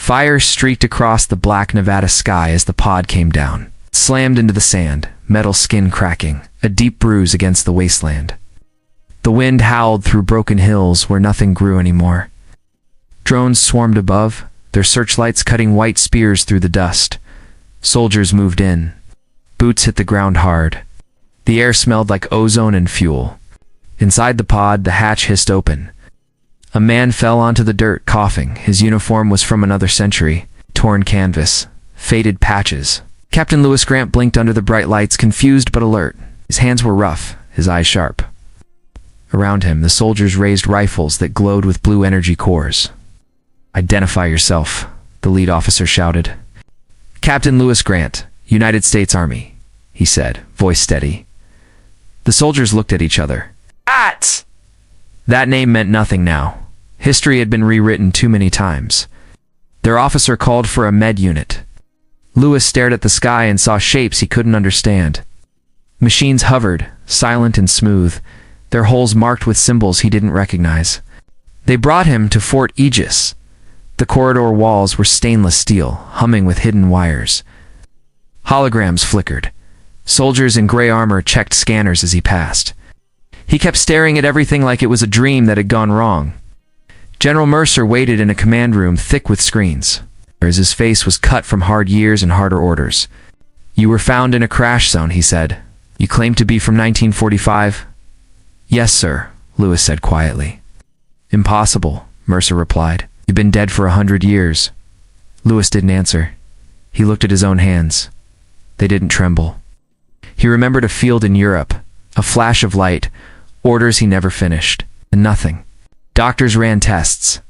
Fire streaked across the black Nevada sky as the pod came down. It slammed into the sand, metal skin cracking, a deep bruise against the wasteland. The wind howled through broken hills where nothing grew anymore. Drones swarmed above, their searchlights cutting white spears through the dust. Soldiers moved in. Boots hit the ground hard. The air smelled like ozone and fuel. Inside the pod, the hatch hissed open. A man fell onto the dirt, coughing. His uniform was from another century. Torn canvas. Faded patches. Captain Lewis Grant blinked under the bright lights, confused but alert. His hands were rough, his eyes sharp. Around him, the soldiers raised rifles that glowed with blue energy cores. "Identify yourself," the lead officer shouted. "Captain Lewis Grant, United States Army," he said, voice steady. The soldiers looked at each other. That name meant nothing now. History had been rewritten too many times. Their officer called for a med unit. Lewis stared at the sky and saw shapes he couldn't understand. Machines hovered, silent and smooth, their holes marked with symbols he didn't recognize. They brought him to Fort Aegis. The corridor walls were stainless steel, humming with hidden wires. Holograms flickered. Soldiers in gray armor checked scanners as he passed. He kept staring at everything like it was a dream that had gone wrong. General Mercer waited in a command room thick with screens, as his face was cut from hard years and harder orders. "You were found in a crash zone," he said. "You claim to be from 1945? "Yes, sir," Lewis said quietly. "Impossible," Mercer replied. "You've been dead for 100 years. Lewis didn't answer. He looked at his own hands. They didn't tremble. He remembered a field in Europe, a flash of light, orders he never finished, and nothing. Doctors ran tests.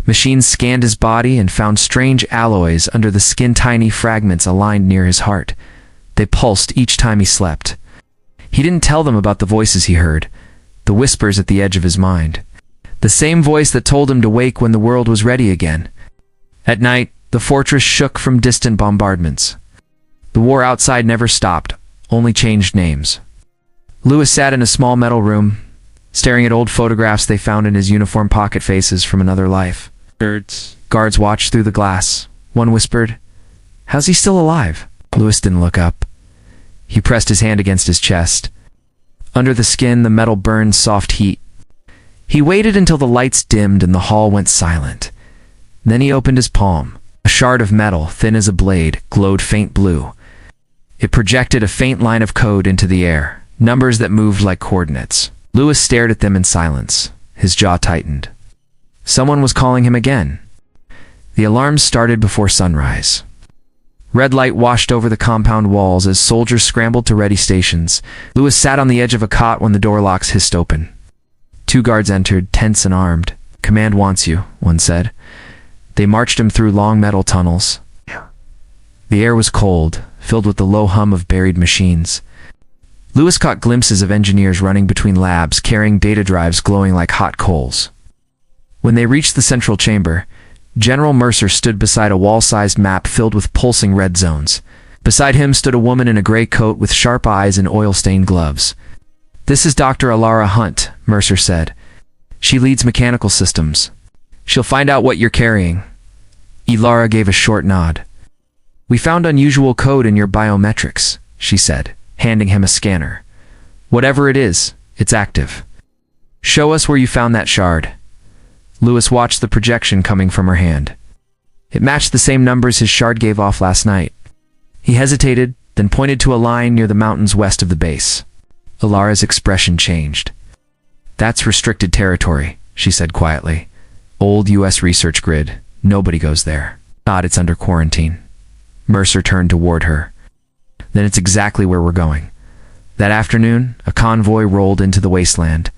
Machines scanned his body and found strange alloys under the skin, tiny fragments aligned near his heart. They pulsed each time he slept. He didn't tell them about the voices he heard, the whispers at the edge of his mind. The same voice that told him to wake when the world was ready again. At night, the fortress shook from distant bombardments. The war outside never stopped, only changed names. Lewis sat in a small metal room, staring at old photographs they found in his uniform pocket faces from another life. Guards watched through the glass. One whispered, "How's he still alive?" Lewis didn't look up. He pressed his hand against his chest. Under the skin, the metal burned soft heat. He waited until the lights dimmed and the hall went silent. Then he opened his palm. A shard of metal, thin as a blade, glowed faint blue. It projected a faint line of code into the air, numbers that moved like coordinates. Lewis stared at them in silence. His jaw tightened. Someone was calling him again. The alarms started before sunrise. Red light washed over the compound walls as soldiers scrambled to ready stations. Lewis sat on the edge of a cot when the door locks hissed open. 2 guards entered, tense and armed. "Command wants you," one said. They marched him through long metal tunnels. The air was cold, filled with the low hum of buried machines. Lewis caught glimpses of engineers running between labs, carrying data drives glowing like hot coals. When they reached the central chamber, General Mercer stood beside a wall-sized map filled with pulsing red zones. Beside him stood a woman in a gray coat with sharp eyes and oil-stained gloves. "This is Dr. Alara Hunt," Mercer said. "She leads mechanical systems. She'll find out what you're carrying." Alara gave a short nod. "We found unusual code in your biometrics," she said, handing him a scanner. "Whatever it is, it's active. Show us where you found that shard." Lewis watched the projection coming from her hand. It matched the same numbers his shard gave off last night. He hesitated, then pointed to a line near the mountains west of the base. Alara's expression changed. "That's restricted territory," she said quietly. "Old U.S. research grid. Nobody goes there. It's under quarantine." Mercer turned toward her. "Then it's exactly where we're going." That afternoon, a convoy rolled into the wasteland.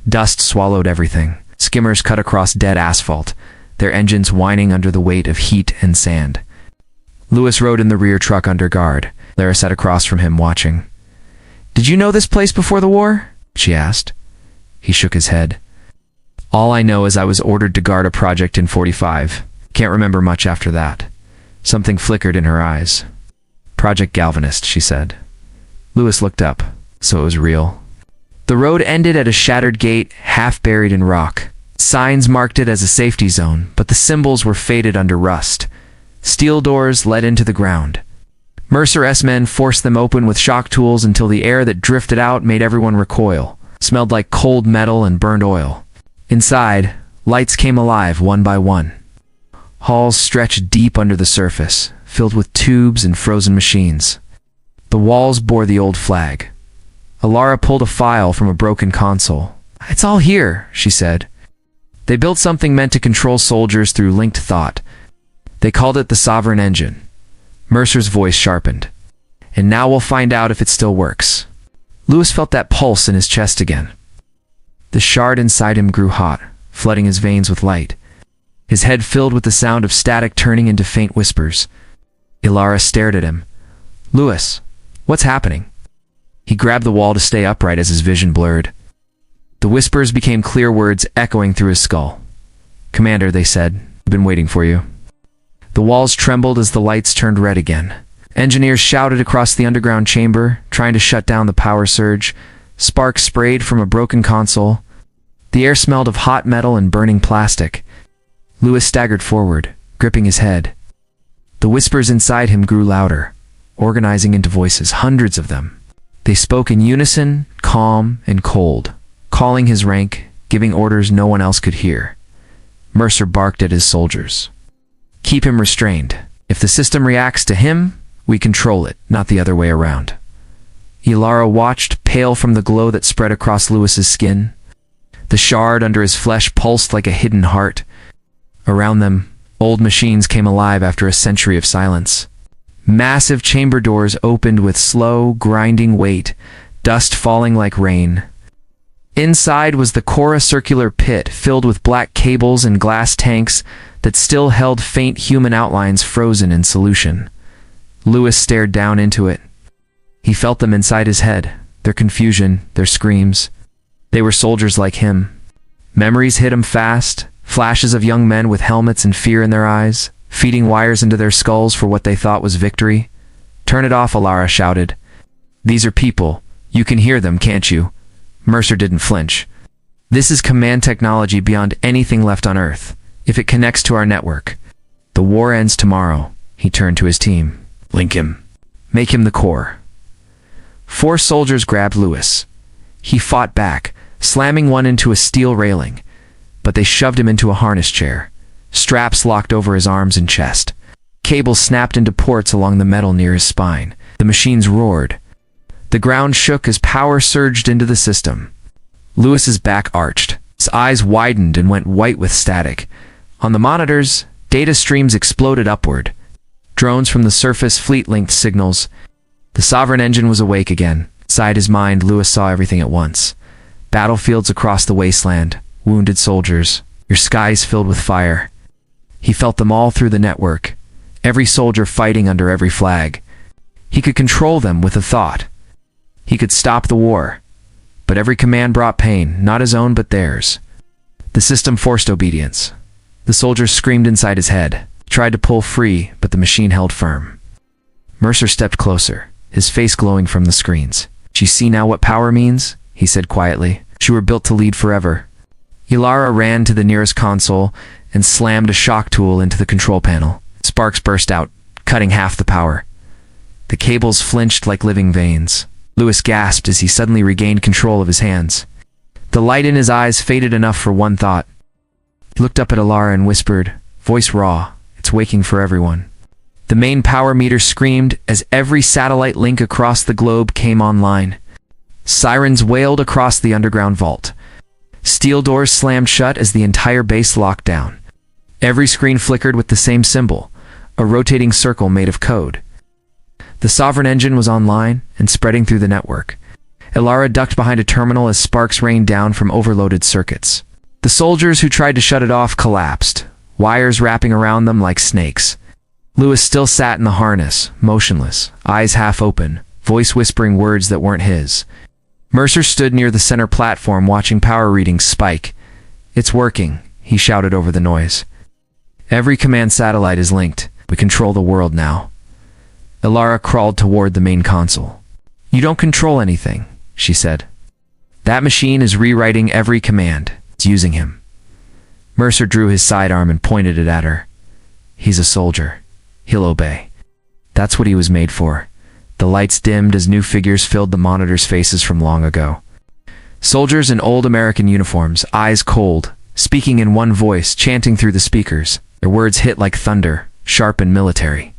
Dust swallowed everything. Skimmers cut across dead asphalt, their engines whining under the weight of heat and sand. Lewis rode in the rear truck under guard. Lara sat across from him, watching. "Did you know this place before the war?" she asked. He shook his head. "All I know is I was ordered to guard a project in 45. Can't remember much after that." Something flickered in her eyes. "Project Galvanist," she said. Lewis looked up. So it was real. The road ended at a shattered gate, half buried in rock. Signs marked it as a safety zone, but the symbols were faded under rust. Steel doors led into the ground. Mercer's men forced them open with shock tools until the air that drifted out made everyone recoil. Smelled like cold metal and burned oil. Inside, lights came alive one by one. Halls stretched deep under the surface, filled with tubes and frozen machines. The walls bore the old flag. Alara pulled a file from a broken console. "It's all here," she said. They built something meant to control soldiers through linked thought. They called it the Sovereign Engine. Mercer's voice sharpened. "And now we'll find out if it still works." Lewis felt that pulse in his chest again. The shard inside him grew hot, flooding his veins with light. His head filled with the sound of static turning into faint whispers. Ilara stared at him. "Lewis, what's happening?" He grabbed the wall to stay upright as his vision blurred. The whispers became clear words echoing through his skull. "Commander," they said, "I've been waiting for you." The walls trembled as the lights turned red again. Engineers shouted across the underground chamber, trying to shut down the power surge. Sparks sprayed from a broken console. The air smelled of hot metal and burning plastic. Lewis staggered forward, gripping his head. The whispers inside him grew louder, organizing into voices, hundreds of them. They spoke in unison, calm and cold, calling his rank, giving orders no one else could hear. Mercer barked at his soldiers. "Keep him restrained. If the system reacts to him, we control it, not the other way around." Ilara watched, pale from the glow that spread across Lewis's skin. The shard under his flesh pulsed like a hidden heart. Around them, old machines came alive after a century of silence. Massive chamber doors opened with slow, grinding weight, dust falling like rain. Inside was the Cora circular pit filled with black cables and glass tanks that still held faint human outlines frozen in solution. Lewis stared down into it. He felt them inside his head, their confusion, their screams. They were soldiers like him. Memories hit him fast, flashes of young men with helmets and fear in their eyes, feeding wires into their skulls for what they thought was victory. "Turn it off," Alara shouted. "These are people. You can hear them, can't you?" Mercer didn't flinch. "This is command technology beyond anything left on Earth. If it connects to our network, the war ends tomorrow." He turned to his team. "Link him. Make him the core." 4 soldiers grabbed Lewis. He fought back, slamming one into a steel railing, but they shoved him into a harness chair. Straps locked over his arms and chest. Cables snapped into ports along the metal near his spine. The machines roared. The ground shook as power surged into the system. Lewis's back arched. His eyes widened and went white with static. On the monitors, data streams exploded upward. Drones from the surface fleet-linked signals. The Sovereign Engine was awake again. Inside his mind, Lewis saw everything at once. Battlefields across the wasteland, wounded soldiers, your skies filled with fire. He felt them all through the network, every soldier fighting under every flag. He could control them with a thought. He could stop the war. But every command brought pain, not his own but theirs. The system forced obedience. The soldiers screamed inside his head, tried to pull free, but the machine held firm. Mercer stepped closer, his face glowing from the screens. "Do you see now what power means?" he said quietly. "You were built to lead forever." Ilara ran to the nearest console and slammed a shock tool into the control panel. Sparks burst out, cutting half the power. The cables flinched like living veins. Lewis gasped as he suddenly regained control of his hands. The light in his eyes faded enough for one thought. He looked up at Ilara and whispered, voice raw, "It's waking for everyone." The main power meter screamed as every satellite link across the globe came online. Sirens wailed across the underground vault. Steel doors slammed shut as the entire base locked down. Every screen flickered with the same symbol, a rotating circle made of code. The Sovereign Engine was online and spreading through the network. Ilara ducked behind a terminal as sparks rained down from overloaded circuits. The soldiers who tried to shut it off collapsed, wires wrapping around them like snakes. Lewis still sat in the harness, motionless, eyes half open, voice whispering words that weren't his. Mercer stood near the center platform watching power readings spike. "It's working," he shouted over the noise. "Every command satellite is linked. We control the world now." Ilara crawled toward the main console. "You don't control anything," she said. "That machine is rewriting every command. It's using him." Mercer drew his sidearm and pointed it at her. He's a soldier. He'll obey. That's what he was made for. The lights dimmed as new figures filled the monitors' faces from long ago. Soldiers in old American uniforms, eyes cold, speaking in one voice, chanting through the speakers. Their words hit like thunder, sharp and military.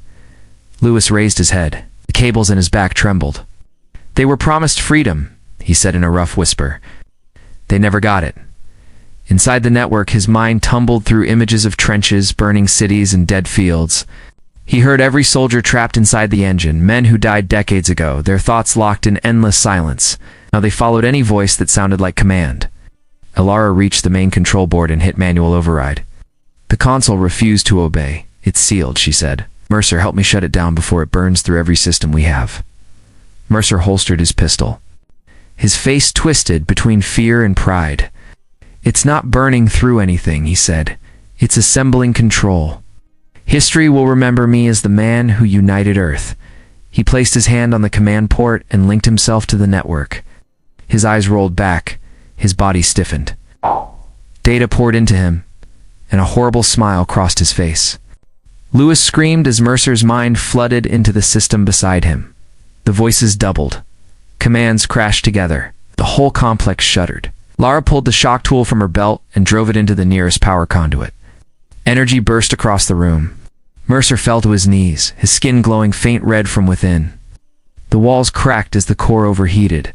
Lewis raised his head. The cables in his back trembled. They were promised freedom, he said in a rough whisper. They never got it. Inside the network, his mind tumbled through images of trenches, burning cities, and dead fields. He heard every soldier trapped inside the engine, men who died decades ago, their thoughts locked in endless silence. Now they followed any voice that sounded like command. Alara reached the main control board and hit manual override. The console refused to obey. It's sealed, she said. Mercer, help me shut it down before it burns through every system we have. Mercer holstered his pistol. His face twisted between fear and pride. It's not burning through anything, he said. It's assembling control. History will remember me as the man who united Earth. He placed his hand on the command port and linked himself to the network. His eyes rolled back. His body stiffened. Data poured into him, and a horrible smile crossed his face. Lewis screamed as Mercer's mind flooded into the system beside him. The voices doubled. Commands crashed together. The whole complex shuddered. Lara pulled the shock tool from her belt and drove it into the nearest power conduit. Energy burst across the room. Mercer fell to his knees, his skin glowing faint red from within. The walls cracked as the core overheated.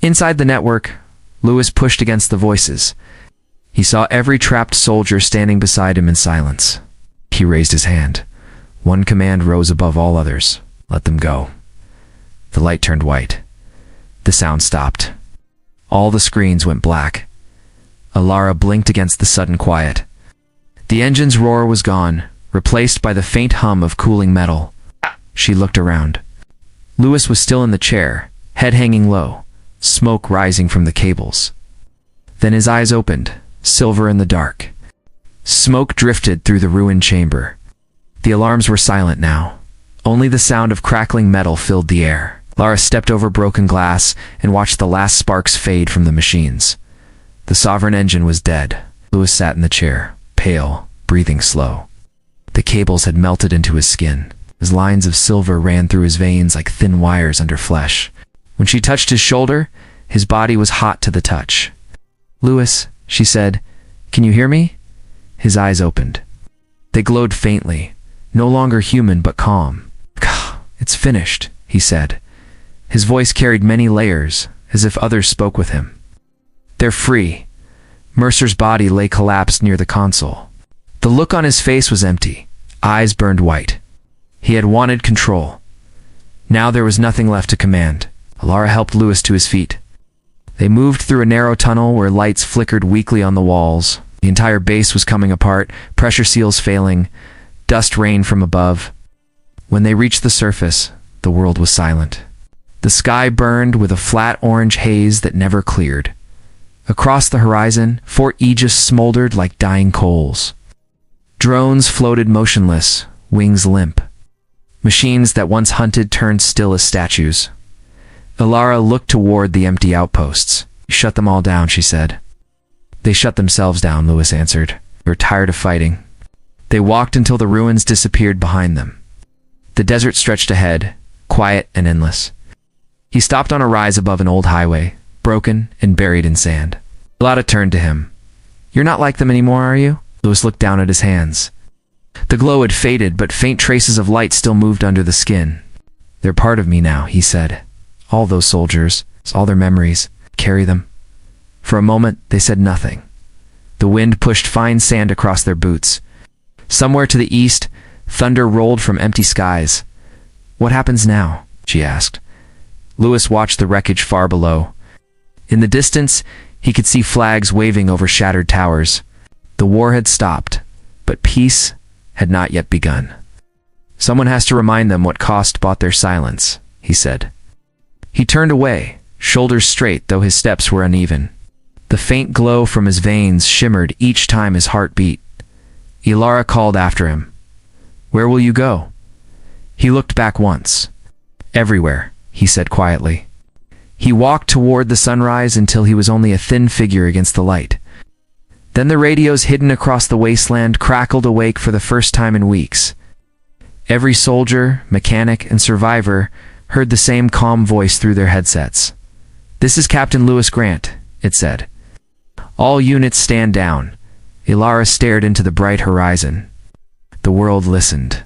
Inside the network, Lewis pushed against the voices. He saw every trapped soldier standing beside him in silence. He raised his hand. One command rose above all others. Let them go. The light turned white. The sound stopped. All the screens went black. Alara blinked against the sudden quiet. The engine's roar was gone, replaced by the faint hum of cooling metal. She looked around. Lewis was still in the chair, head hanging low, smoke rising from the cables. Then his eyes opened, silver in the dark. Smoke drifted through the ruined chamber. The alarms were silent now. Only the sound of crackling metal filled the air. Lara stepped over broken glass and watched the last sparks fade from the machines. The Sovereign engine was dead. Lewis sat in the chair, pale, breathing slow. The cables had melted into his skin. His lines of silver ran through his veins like thin wires under flesh. When she touched his shoulder, his body was hot to the touch. "Lewis," she said, "can you hear me?" His eyes opened. They glowed faintly, no longer human but calm. "It's finished," he said. His voice carried many layers, as if others spoke with him. "They're free." Mercer's body lay collapsed near the console. The look on his face was empty. Eyes burned white. He had wanted control. Now there was nothing left to command. Alara helped Lewis to his feet. They moved through a narrow tunnel where lights flickered weakly on the walls. The entire base was coming apart, pressure seals failing, dust rained from above. When they reached the surface, the world was silent. The sky burned with a flat orange haze that never cleared. Across the horizon, Fort Aegis smoldered like dying coals. Drones floated motionless, wings limp. Machines that once hunted turned still as statues. Alara looked toward the empty outposts. "Shut them all down," she said. "They shut themselves down," Lewis answered. "They were tired of fighting." They walked until the ruins disappeared behind them. The desert stretched ahead, quiet and endless. He stopped on a rise above an old highway, broken and buried in sand. Alara turned to him. "You're not like them anymore, are you?" Lewis looked down at his hands. The glow had faded, but faint traces of light still moved under the skin. "They're part of me now," he said. "All those soldiers, all their memories, carry them." For a moment, they said nothing. The wind pushed fine sand across their boots. Somewhere to the east, thunder rolled from empty skies. "What happens now?" she asked. Lewis watched the wreckage far below. In the distance, he could see flags waving over shattered towers. The war had stopped, but peace had not yet begun. "Someone has to remind them what cost bought their silence," he said. He turned away, shoulders straight though his steps were uneven. The faint glow from his veins shimmered each time his heart beat. Alara called after him. "Where will you go?" He looked back once. "Everywhere," he said quietly. He walked toward the sunrise until he was only a thin figure against the light. Then the radios hidden across the wasteland crackled awake for the first time in weeks. Every soldier, mechanic, and survivor heard the same calm voice through their headsets. "This is Captain Lewis Grant," it said. "All units stand down." Ilara stared into the bright horizon. The world listened.